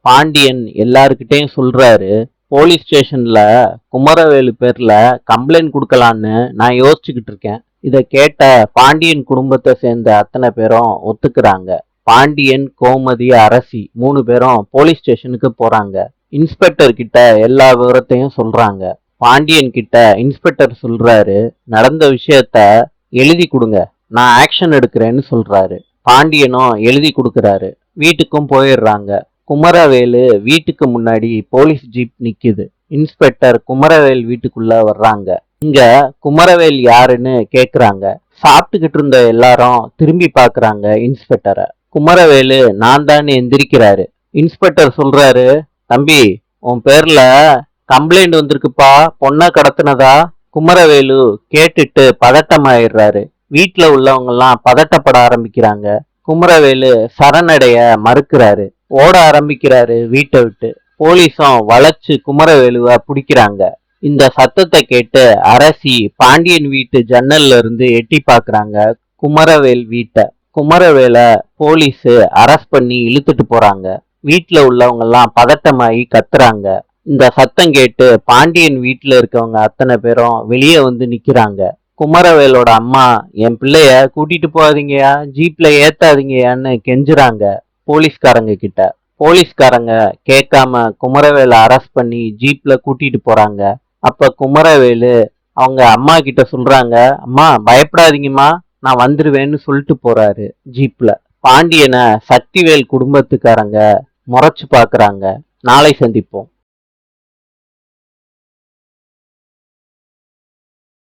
பாண்டியன் எல்லாருக்கிட்டையும் சொல்றாரு, போலீஸ் ஸ்டேஷன்ல குமரவேலு பேர்ல கம்ப்ளைண்ட் கொடுக்கலான்னு நான் யோசிச்சுக்கிட்டு இருக்கேன். இத கேட்ட பாண்டியன் குடும்பத்தை சேர்ந்த அத்தனை பேரும் ஒத்துக்கிறாங்க. பாண்டியன், கோமதி, அரசி 3 பேரும் போலீஸ் ஸ்டேஷனுக்கு போறாங்க. இன்ஸ்பெக்டர் கிட்ட எல்லா விவரத்தையும் சொல்றாங்க. பாண்டியன் கிட்ட இன்ஸ்பெக்டர் சொல்றாரு, நடந்த விஷயத்த எழுதி கொடுங்க, நான் ஆக்ஷன் எடுக்கிறேன்னு சொல்றாரு. பாண்டியனும் எழுதி கொடுக்கறாரு. வீட்டுக்கும் போயிடுறாங்க. குமரவேலு வீட்டுக்கு முன்னாடி போலீஸ் ஜீப் நிக்குது. இன்ஸ்பெக்டர் குமரவேல் வீட்டுக்குள்ள வர்றாங்க. இங்க குமரவேல் யாருன்னு கேக்குறாங்க. சாப்பிட்டுக்கிட்டு இருந்த எல்லாரும் திரும்பி பாக்குறாங்க இன்ஸ்பெக்டரை. குமரவேலு நான் தான் எந்திரிக்கிறாரு. இன்ஸ்பெக்டர் சொல்றாரு, தம்பி உன் பேர்ல கம்ப்ளைண்ட் வந்திருக்குப்பா, பொண்ணை கடத்தினதா. குமரவேலு கேட்டுட்டு பதட்டமாயிடுறாரு. வீட்டுல உள்ளவங்க எல்லாம் பதட்டப்பட ஆரம்பிக்கிறாங்க. குமரவேலு சரணடைய மறுக்கிறாரு. ஓட ஆரம்பிக்கிறாரு வீட்டை விட்டு. போலீஸும் வளைச்சு குமரவேலுவை பிடிக்கிறாங்க. இந்த சத்தத்தை கேட்டு அரசி பாண்டியன் வீட்டு ஜன்னல்ல இருந்து எட்டி பாக்குறாங்க குமரவேல் வீட்டை. குமரவேலை போலீஸ் அரெஸ்ட் பண்ணி இழுத்துட்டு போறாங்க. வீட்டுல உள்ளவங்க எல்லாம் பதட்டமாயி கத்துறாங்க. இந்த சத்தம் கேட்டு பாண்டியன் வீட்டுல இருக்கவங்க அத்தனை பேரும் வெளியே வந்து நிக்கிறாங்க. குமரவேலோட அம்மா, என் பிள்ளைய கூட்டிட்டு போகாதீங்கயா, ஜீப்ல ஏத்தாதீங்கயான்னு கெஞ்சுறாங்க போலீஸ்காரங்க கிட்ட. போலீஸ்காரங்க கேட்காம குமரவேலை அரெஸ்ட் பண்ணி ஜீப்ல கூட்டிட்டு போறாங்க. அப்ப குமரவேலு அவங்க அம்மா கிட்ட சொல்றாங்க, அம்மா பயப்படாதீங்கம்மா, நான் வந்துருவேன்னு சொல்லிட்டு போறாரு ஜீப்ல. பாண்டியனை சக்திவேல் குடும்பத்துக்காரங்க முறைச்சு பாக்குறாங்க. நாளை சந்திப்போம்.